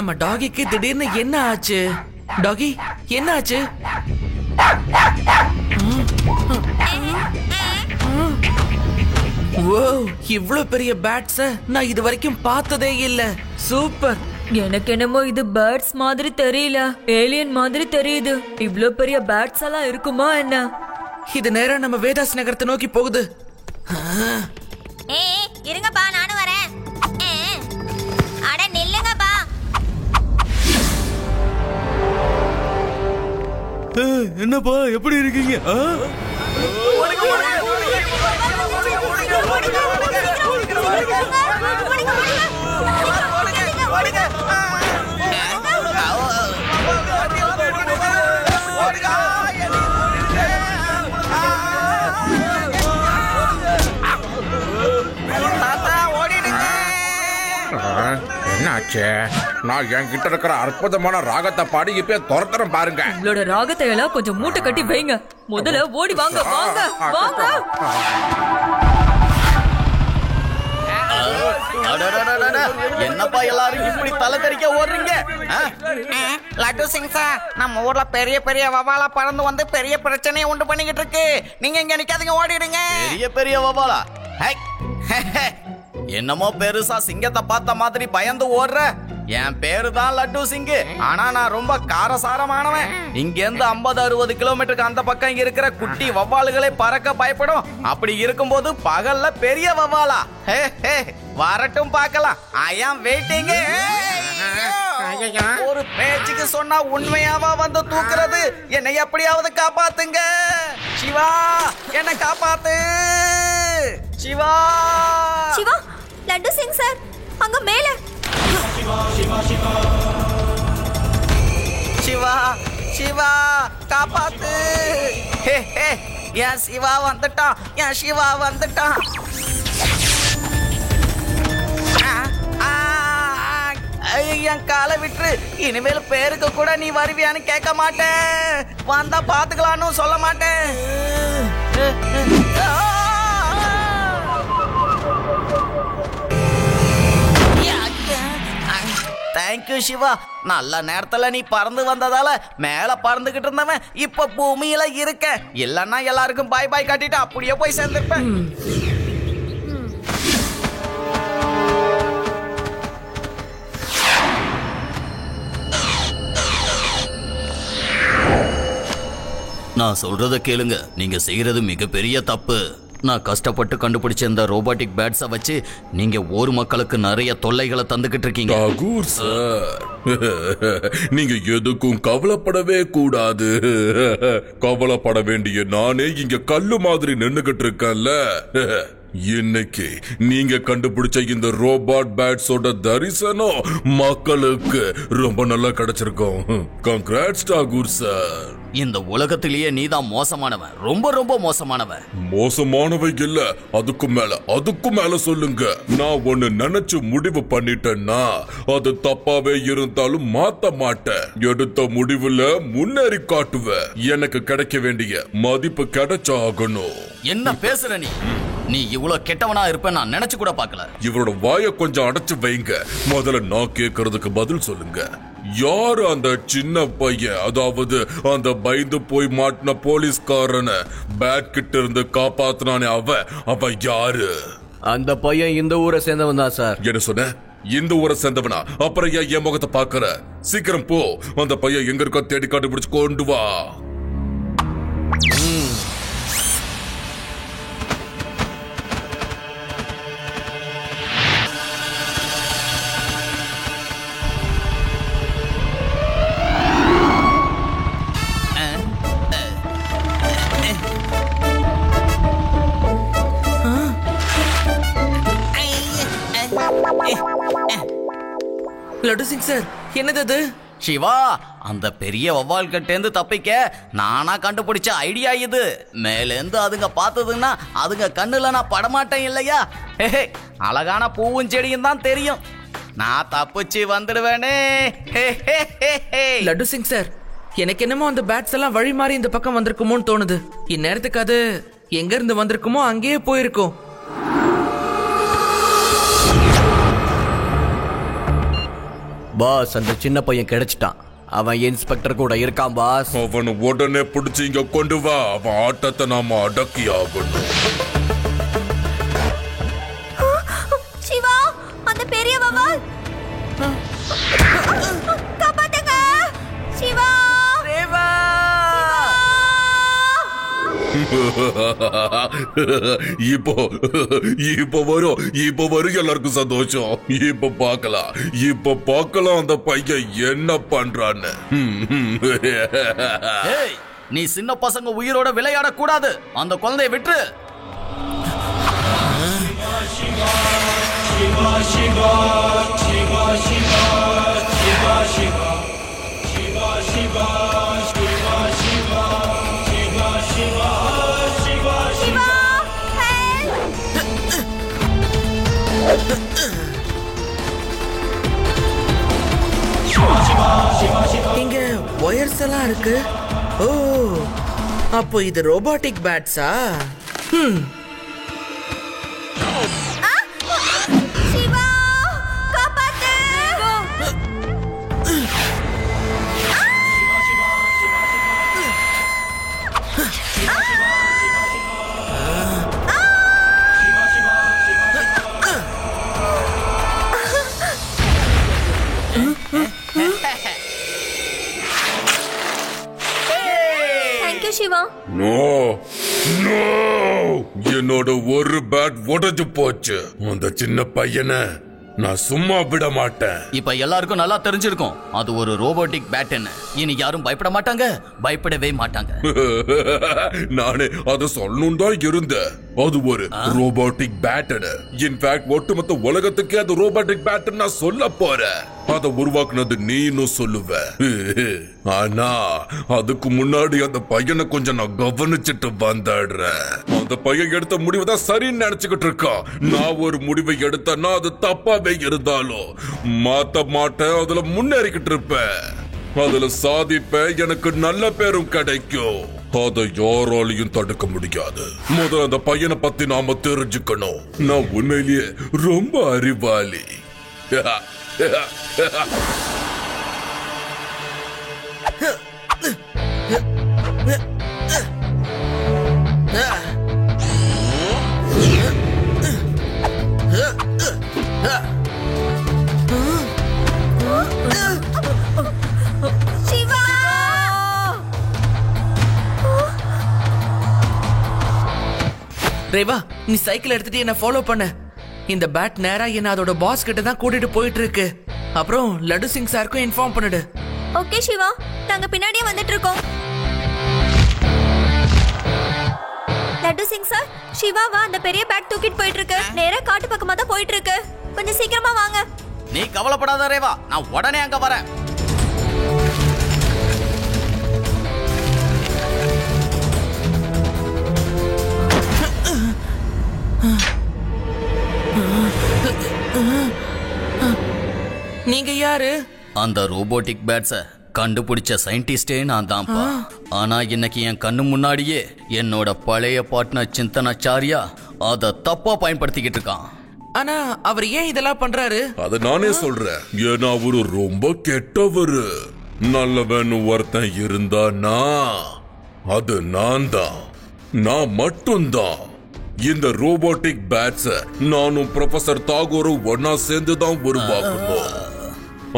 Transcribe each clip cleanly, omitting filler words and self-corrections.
நம்ம டாகிக்கு திடீர்னு என்ன ஆச்சு? டாகி என்ன ஆச்சு? ஓ, இவ்ளோ பெரிய பேட்ஸ நான் இது வரைக்கும் பார்த்ததே இல்ல. சூப்பர். எனக்கு என்னமோ இது பேர்ட்ஸ் மாதிரி தெரியல, ஏலியன் மாதிரி தெரியுது. இவ்ளோ பெரிய பேர்ட்ஸ் எல்லாம் இருக்குமா என்ன? இது நேரா நம்ம வேதாஸ் நகரத்தை நோக்கி போகுது. இருங்கப்பா, நானும் வரேன். அட நில்லுங்கப்பா. என்னப்பா, எப்படி இருக்கீங்க? என்னாச்சு? நான் என்கிட்ட இருக்கிற அற்புதமான ராகத்தை பாடி இப்ப துரத்துறேன் பாருங்க. உங்களோட ராகத்தை எல்லாம் கொஞ்சம் மூட்டை கட்டி வைங்க. முதல்ல ஓடி வாங்க வாங்க வாங்க. என்னப்பா எல்லாரும் இப்படி தலை தெறிக்க ஓடுறீங்க? லட்டு சிங் சார், நம்ம ஊர்ல பெரிய பெரிய வவாலா பறந்து வந்து பெரிய பிரச்சனையை உண்டு பண்ணிக்கிட்டு இருக்கு. நீங்க இங்க நிக்காதீங்க, ஓடிடுங்க. பெரிய பெரிய வவாலா? என்னமோ பெருசா சிங்கத்தை பார்த்த மாதிரி பயந்து ஓடுற. என் பேரு தான் லட்டு சிங்கு. ஆனா நான் ரொம்ப காரசாரமானவன். இங்க இருந்து 50-60 கிலோமீட்டருக்கு அந்த பக்கம் இருக்கிற குட்டி வவ்வாலுகளை பறக்க பயப்படும். அப்படி இருக்கும்போது பகல்ல பெரிய வவ்வாலா வரட்டும் பார்க்கலாம். ஐ ஆம் வெயிட்டிங். ஒரு பேச்சுக்கு சொன்னா உண்மையாவா வந்து தூக்குறது? என்னை எப்படியாவது காப்பாத்துங்க. சிவா, என்ன காப்பாத்து. சிவா, சிவா, லட்டு சிங் சார் அங்க மேல. சிவா, சிவா காப்பாத்து. என் சிவா வந்துட்டான், என் சிவா வந்துட்டான். என் காலை விட்டு இனிமேல் பேருக்கு கூட நீ வருவியான்னு கேட்க மாட்டேன். வந்தா பாத்துக்கலான்னு சொல்ல மாட்டேன். தேங்க்யூ சிவா. நல்ல நேரத்துல நீ பறந்து வந்ததால மேல பறந்துகிட்டு இருந்தவன் இப்ப பூமியில இருக்க. இல்லன்னா எல்லாருக்கும் பாய் பாய் காட்டிட்டு அப்படியே போய் சேர்ந்துருப்பேன். நான் சொல்றத கேளுங்க. நீங்க செய்யறது மிகப்பெரிய தப்பு. நான் கஷ்டப்பட்டு கண்டுபிடிச்ச இந்த ரோபோட்டிக் பேட்ஸை வச்சு நீங்க ஊர் மக்களுக்கு நிறைய தொல்லைகளை தந்துகிட்டு இருக்கீங்க. டாகூர் சார், நீங்க எதுக்கும் கவலைப்படவே கூடாது. கவலைப்பட வேண்டிய நானே இங்க கல்லு மாதிரி நின்னுகிட்டு இருக்கேன்ல. இன்னைக்கு நீங்க கண்டுபிடிச்ச இந்த ரோபோட் பேட்ஸோட தரிசனம் மக்களுக்கு ரொம்ப நல்லா கிடைச்சிருக்கும். Congrats Tagore sir. இந்த உலகத்திலேயே நீதான் மோசமானவன், ரொம்ப ரொம்ப மோசமானவன். மோசமானவை இல்ல, அதுக்கும் மேல சொல்லுங்க. நான் ஒன்னு நினைச்சு முடிவு பண்ணிட்டேன்னா அது தப்பாவே இருந்தாலும் மாத்த மாட்டேன். எடுத்த முடிவுல முன்னேறி காட்டுவேன். எனக்கு கிடைக்க வேண்டிய மதிப்பு கிடைச்சாகணும். என்ன பேசுற நீ? நீ இவ்வளவு கெட்டவனா இருப்ப நான் நினைச்சு கூட பார்க்கல. இவரோட வாயை கொஞ்சம் அடைச்சு வைங்க. முதல்ல நான் கேட்கறதுக்கு பதில் சொல்லுங்க. யாரு அந்த சின்ன பையன், அதாவது அந்த பயந்து போய் மாட்டின போலீஸ்காரனை பேட் கிட்ட இருந்து காப்பாத்தினானே அவன் யாரு? அந்த பையன் இந்த ஊரை சேர்ந்தவன் தான் சார். என்ன சொன்ன? இந்த ஊரை சேர்ந்தவனா? அப்புறம் ஏன் என் முகத்தை பாக்குற? சீக்கிரம் போ, அந்த பையன் எங்க இருக்கோ தேடி கண்டுபிடிச்சு கொண்டு வா. லட்டு சிங் சார், என்னது அது? சிவா, அந்த பெரிய வவ்வால் கிட்டேந்து தப்பிக்க நானா கண்டுபிடிச்ச ஐடியா இது. மேலேந்து அதுங்க பார்த்ததுன்னா அதுங்க கண்ணுல நான் படமாட்டேன் இல்லையா? அழகான பூவும் செடியும் தான் தெரியும். நான் தப்பிச்சு வந்துடுவேனே. லட்டு சிங் சார், எனக்கு என்னமோ அந்த பேட்ஸ் எல்லாம் வழி மாறி இந்த பக்கம் வந்திருக்குமோன்னு தோணுது. இந்நேரத்துக்கு அது எங்க இருந்து வந்திருக்குமோ அங்கேயே போயிருக்கும். பாஸ் அந்த சின்ன பையன் கிடைச்சிட்டான். அவன் இன்ஸ்பெக்டர் கூட இருக்கான் பாஸ். அவனை உடனே பிடிச்சி இங்க கொண்டு வா. அவன் ஆட்டத்தை நாம அடக்கி ஆகணும். சிவா, அந்த பெரிய வவால் காப்பாத்துங்க. சிவா, ரேவா! இப்ப வரும் எல்லாருக்கும் சந்தோஷம். இப்ப பார்க்கலாம் அந்த பையன் என்ன பண்றான்னு. ஏய், நீ சின்ன பசங்க உயிரோட விளையாட கூடாது. அந்த குழந்தையை விட்டு. இங்க ஒயர்ஸ் எல்லாம் இருக்கு. ஓ, அப்போ இது ரோபோட்டிக் பேட்ஸா? சிவா, காப்பாத்து. தேங்க்யூ சிவா. நோ, என்னோட ஒரு பேட் உடைஞ்சு போச்சு. அந்த சின்ன பையனை நான் சும்மா விட மாட்டேன். இப்ப எல்லாருக்கும் நல்லா தெரிஞ்சிருக்கும் அது ஒரு ரோபோட்டிக் பேட்ன்னு. இனி யாரும் பயப்பட மாட்டாங்க, பயப்படவே மாட்டாங்க. நானே அதை சொல்லணும் தான் இருந்தேன். அது ஒரு ரோபோட்டிக் பேட்டன். இன்ஃபேக்ட் ஒட்டுமொத்த உலகத்துக்கே அது ரோபோட்டிக் பேட்டன் நான் சொல்ல போறேன். அதை உருவாக்குனது நீனும் சொல்லுவ. ஆனா அதுக்கு முன்னாடி அந்த பையனை கொஞ்சம் நான் கவனிச்சுட்டு வந்துடுறேன். அந்த பையன் எடுத்த முடிவு தான் சரின்னு நினைச்சுக்கிட்டு இருக்கான். நான் ஒரு முடிவை எடுத்தேன்னா அது தப்பாவே இருந்தாலும் மாத்த மாட்டேன். அதுல முன்னேறிக்கிட்டு இருப்பேன், அதுல சாதிப்பேன். எனக்கு நல்ல பேரும் கிடைக்கும். அதை யாராலையும் தடுக்க முடியாது. முதல்ல அந்த பையனை பத்தி நாம தெரிஞ்சுக்கணும். நான் உண்மையிலேயே ரொம்ப அறிவாளி. சிவா, ரேவா, நீ சைக்கிள் எடுத்துட்டு என்ன ஃபாலோ பண்ண. இந்த பேட் நேரா என்ன அதோட பாஸ் கிட்ட தான் கூட்டிட்டு போயிட்டு இருக்கு. அப்புறம் லட்டு சிங் சாருக்கும் இன்ஃபார்ம் பண்ணிடு. ஓகே சிவா, நாங்க பின்னாடியே வந்துட்டு இருக்கோம். லட்டு சிங் சார், சிவாவா அந்த பெரிய பேட் தூக்கிட்டு போயிட்டு இருக்கு. நேரா காட்டு பக்கமா தான் போயிட்டு இருக்கு. கொஞ்சம் சீக்கிரமா வாங்க. நீ கவலைப்படாத ரேவா, நான் உடனே அங்க வரேன். நீங்க யாரு? அந்த ரோபோட்டிக் பேட்ஸ கண்டுபிடிச்ச சயின்டிஸ்டே நான் தான்ப்பா. ஆனா இன்னைக்கு என் கண்ணு முன்னாடியே என்னோட பழைய பார்ட்னர் சிந்தனாச்சாரியா அத தப்பா பயன்படுத்திக்கிட்டு இருக்கான். ஆனா அவர் ஏன் இதெல்லாம் பண்றாரு? அத நானே சொல்றேன். ஏன்னா அவரு ரொம்ப கெட்டவரு. நல்லவன் ஒருத்தன் இருந்தானா அது நான் தான், நான் மட்டும்தான். இந்த ரோபோட்டிக் பேட்ஸ நானும் ப்ரொஃபசர் தாகூரும் ஒன்னா சேர்ந்து தான் உருவாக்கணும்.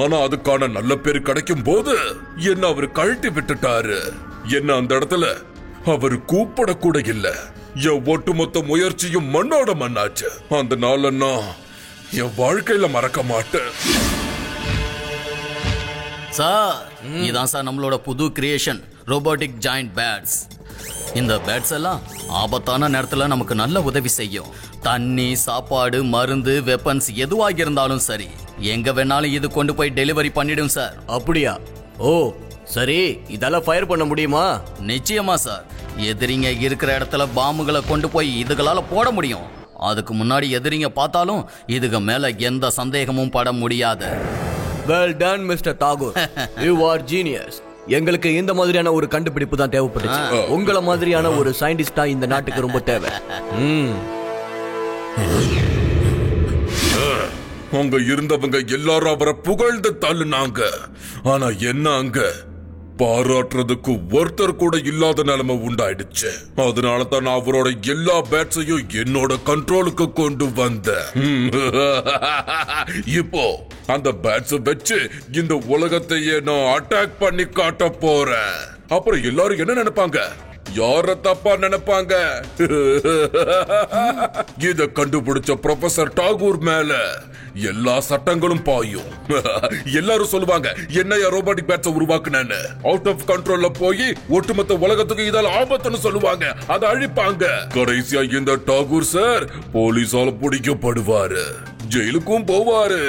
ஆனா அதுக்கான நல்ல பேர் கிடைக்கும் போது என்ன அவரு கழட்டி விட்டுட்டாரு. என்ன அந்த இடத்துல அவரு கூப்பிட கூட இல்ல. என் ஒட்டுமொத்த முயற்சியும் மண்ணோட மண்ணாச்சு. அந்த நாள நான் என் வாழ்க்கையில மறக்க மாட்டேன். சார், இதான் சார் நம்மளோட புது கிரியேஷன், ரோபோட்டிக் ஜாயிண்ட் பேட்ஸ். இந்த பேட்ஸ் எல்லாம் ஆபத்தான நேரத்துல நமக்கு நல்ல உதவி செய்யும். தண்ணி, சாப்பாடு, மருந்து, வெப்பன்ஸ் எதுவாக இருந்தாலும் சரி, எங்க வேணாலும் இது கொண்டு போய் டெலிவரி பண்ணிடும் சார். அப்படியா? ஓ சரி, இதெல்லாம் ஃபயர் பண்ண முடியுமா? நிச்சயமா சார். எதிரிங்க இருக்கிற இடத்துல பாம்புகளை கொண்டு போய் இதுகளால போட முடியும். அதுக்கு முன்னாடி எதிரிங்க பார்த்தாலும் இதுக்கு மேல எந்த சந்தேகமும் பட முடியாது. Well done mister Thakur, you are genius. எங்களுக்கு இந்த மாதிரியான ஒரு கண்டுபிடிப்பு தான் தேவைப்பட்டுச்சு. உங்கள மாதிரியான ஒரு சயின்டிஸ்டா இந்த நாட்டுக்கு ரொம்ப தேவை. அங்க இருந்தவங்க எல்லாரும் அவரை புகழ்ந்து தள்ளுனாங்க. ஆனா என்ன அங்க பாராட்டுறதுக்கு ஒருத்தர் கூட இல்லாத நிலைமை உண்டாயிடுச்சு. அதனால தான் நான் அவரோட எல்லா பேட்ஸையும் என்னோட கண்ட்ரோலுக்கு கொண்டு வந்தேன். இப்போ அந்த பேட்ஸை வச்சு இந்த உலகத்தையே நான் அட்டாக் பண்ணி காட்ட போறேன். அப்புறம் எல்லாரும் என்ன நினைப்பாங்க? யார தப்பா நினைப்பாங்க? இத கண்டுபிடிச்ச ப்ரொஃபசர் டாகூர் மேல எல்லா சட்டங்களும் பாயும். எல்லாரும் சொல்லுவாங்க என்னையா ரோபோட்டிக் பேட்ஸை உருவாக்குனேன்னு. அவுட் ஆஃப் கண்ட்ரோல்ல போய் ஒட்டுமொத்த உலகத்துக்கு இதால ஆபத்துன்னு சொல்லுவாங்க. அதை அழிப்பாங்க. கடைசியா இந்த டாகூர் சார் போலீஸால பிடிக்கப்படுவாரு, ஜெயிலுக்கும் போவாரு.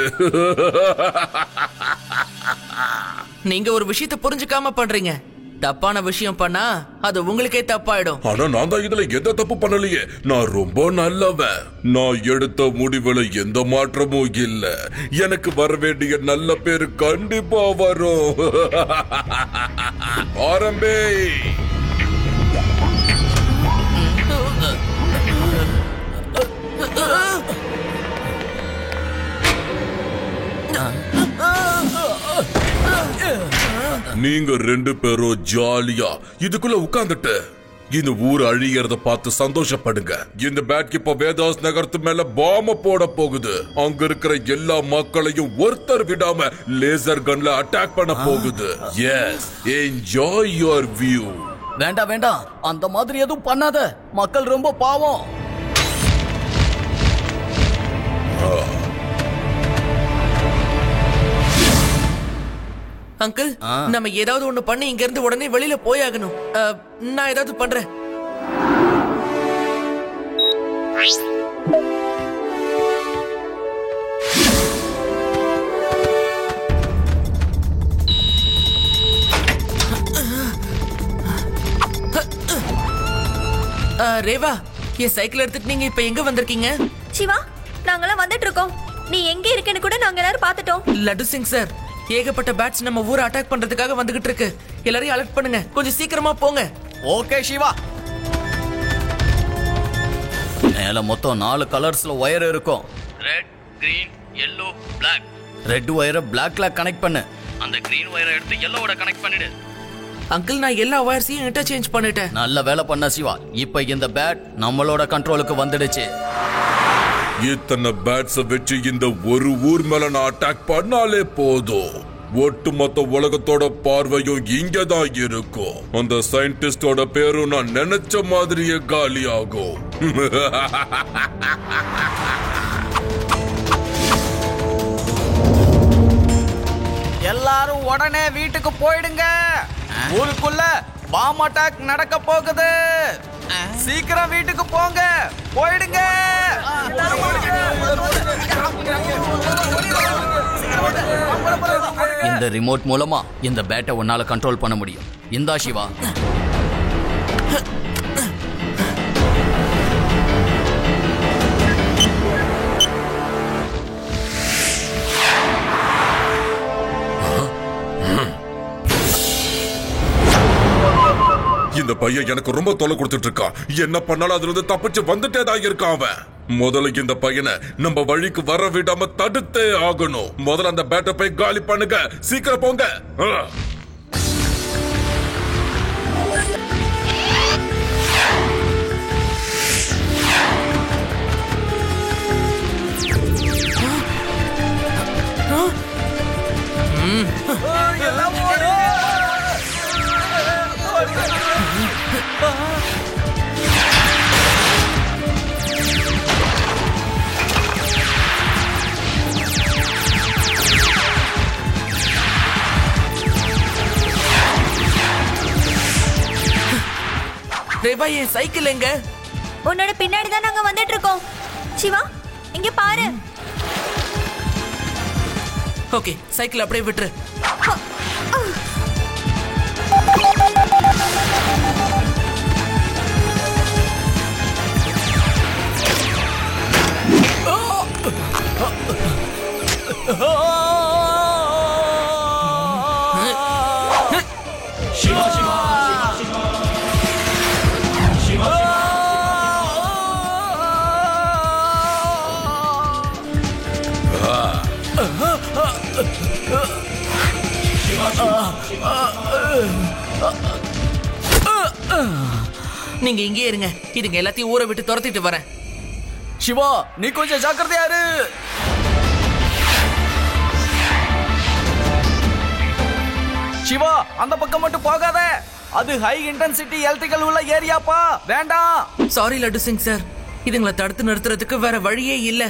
நீங்க ஒரு விஷயத்தை புரிஞ்சுக்காம பண்றீங்க. தப்பான விஷயம் பண்ணா அது உங்களுக்கே தப்பாயிடும். ஆனா நான் தான் இதுல எந்த தப்பு பண்ணலையே. நான் ரொம்ப நல்லவன். நான் எடுத்த முடிவுல எந்த மாற்றமும் இல்ல. எனக்கு வர வேண்டிய நல்ல பேரு கண்டிப்பா வரும். ஆரம்பே. நீங்க ரெண்டு பேரும் ஜாலியா இதுக்குள்ள உட்கார்ந்துட்டு இந்த ஊர் அழியறத பார்த்து சந்தோஷப்படுங்க. இந்த பேட் இப்ப வேதாஸ் நகரத்து மேல பாம்ப போட போகுது. அங்க இருக்கிற எல்லா மக்களையும் ஒருத்தர் விடாம லேசர் கன்ல அட்டாக் பண்ண போகுது. Yes, enjoy your view. வேண்டாம் வேண்டாம், அந்த மாதிரி எதுவும் பண்ணாத. மக்கள் ரொம்ப பாவம். அங்கிள், நம்ம ஏதாவது ஒண்ணு பண்ணி இங்க இருந்து உடனே வெளியில போயாகணும். நான் ஏதாவது பண்றேன். ரேவா, என் சைக்கிள் எடுத்துட்டு நீங்க இப்ப எங்க வந்திருக்கீங்க? சிவா, நாங்கெல்லாம் வந்துட்டு இருக்கோம். நீ எங்க இருக்கேன்னு கூட நாங்க எல்லாரும் பார்த்துட்டோம். லட்டு சிங் சார், ஏகப்பட்ட பேட்ஸ் நம்ம ஊரை அட்டாக் பண்றதுக்காக வந்துகிட்டு இருக்கு. எல்லாரையும் அலர்ட் பண்ணுங்க. கொஞ்சம் சீக்கிரமா போங்க. ஓகே சிவா. மேல மொத்தம் 4 கலர்ஸ்ல ஒயர் இருக்கும். Red, green, yellow, black. Red ஒயரை பிளாக்ல கனெக்ட் பண்ணு. அந்த கிரீன் ஒயரை எடுத்து yellowவோட கனெக்ட் பண்ணிடு. அங்கிள், நான் எல்லா ஒயர்ஸையும் இன்டர்சேஞ்ச் பண்ணிட்டேன். நல்ல வேலை பண்ண சிவா. இப்ப இந்த பேட் நம்மளோட கண்ட்ரோலுக்கு வந்துடுச்சு. இத்தனை பேட்ஸ வச்சு இந்த ஒரு ஊர் மேல நான் அட்டாக் பண்ணாலே போதும். ஒட்டுமொத்த உலகத்தோட பார்வையும் இங்கதான் இருக்கும். அந்த சயின்டிஸ்டோட பேரும் நான் நினைச்ச மாதிரியே காலி ஆகும். எல்லாரும் உடனே வீட்டுக்கு போயிடுங்க. ஊருக்குள்ள பாம் அட்டாக் நடக்க போகுது. சீக்கிரம் வீட்டுக்கு போங்க. போயிடுங்க. இந்த ரிமோட் மூலமா இந்த பேட்டை உன்னால கண்ட்ரோல் பண்ண முடியும். இந்தா சிவா. இந்த பையன் எனக்கு ரொம்ப தொலை கொடுத்துட்டு இருக்கான். என்ன பண்ணாலும் அதுல இருந்து தப்பிச்சு வந்துட்டே தான் இருக்கான் அவன். முதல்ல இந்த பையனை நம்ம வழிக்கு வர விடாம தடுத்தே ஆகணும். முதல்ல அந்த பேட்டை போய் காலி பண்ணுங்க. சீக்கிரம் போங்க. ரேவா, என் சைக்கிள் எங்க? உன்னோட பின்னாடி தான் நாங்க வந்துட்டு இருக்கோம். சிவா, இங்க பாரு. ஓகே, சைக்கிள் அப்படியே விட்டுரு. நீங்க இங்கே இருங்க, இதுங்க எல்லாத்தையும் ஊரை விட்டு துரத்திட்டு வரேன். சிவா, நீ கொஞ்சம் ஜாக்கிரதையா இரு. சிவா, அந்த பக்கம் மட்டும் போகாத. அது ஹை இன்டென்சிட்டி எலக்ட்ரிக்கல் உள்ள ஏரியாப்பா, வேண்டாம். சாரி லட்டு சிங் சார், இதுங்களை தடுத்து நிறுத்துறதுக்கு வேற வழியே இல்ல.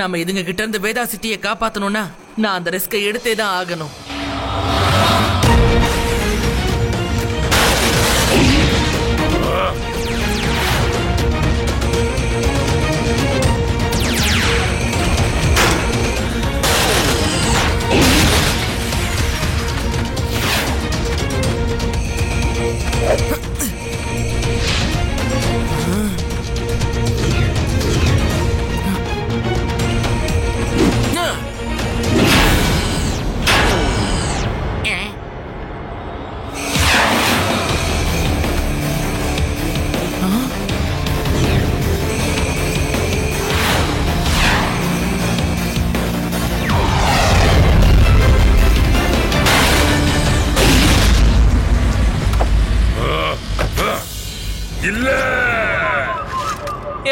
நம்ம இதுங்க கிட்ட இருந்து வேதா சிட்டியை காப்பாத்தணும்னா நான் அந்த ரிஸ்கை எடுத்தே தான் ஆகணும்.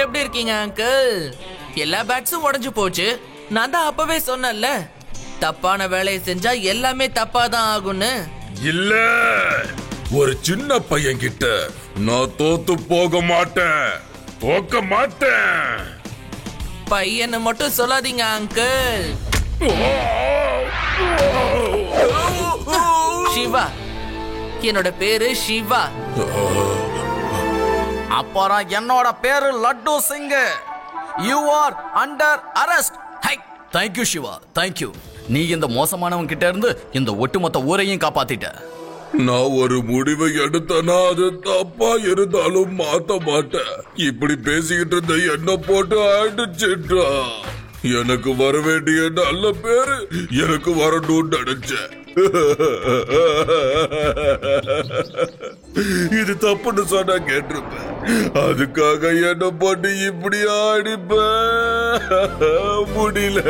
எப்படி இருக்கீங்க அங்கிள்? எல்லா பேட்ஸும் உடைஞ்சு போச்சு. நான் தான் அப்பவே சொன்னேன்ல, தப்பான வேலையை செஞ்சா எல்லாமே தப்பா தான் ஆகும்னு. இல்ல, ஒரு சின்ன பையன் கிட்ட நான் தோத்து போக மாட்டேன். பையனை மட்டும் சொல்லாதீங்க அங்கிள். சிவா, என்னோட பேரு சிவா. அப்புறம் என்னோட பேரு Laddu Singh. You are under arrest. Hi, thank you Shiva, thank you. நீ இந்த மோசமானவன் கிட்ட இருந்து இந்த ஒட்டுமொத்த ஊரையும் காப்பாத்திட்ட. நான் ஒரு முடிவை எடுத்தனா அது தப்பா இருந்தாலும் மாத்த மாட்டேன். இப்படி பேசிக்கிட்டு இருந்த என்ன போட்டு அடிச்சிட்டா. எனக்கு வர வேண்டிய நல்ல பேரு எனக்கு வரணும்னு நினைச்சேன். இது தப்புன்னு சொன்னா கேட்டிருப்பேன். அதுக்காக என்ன போட்டு இப்படி அடிப்ப முடியல.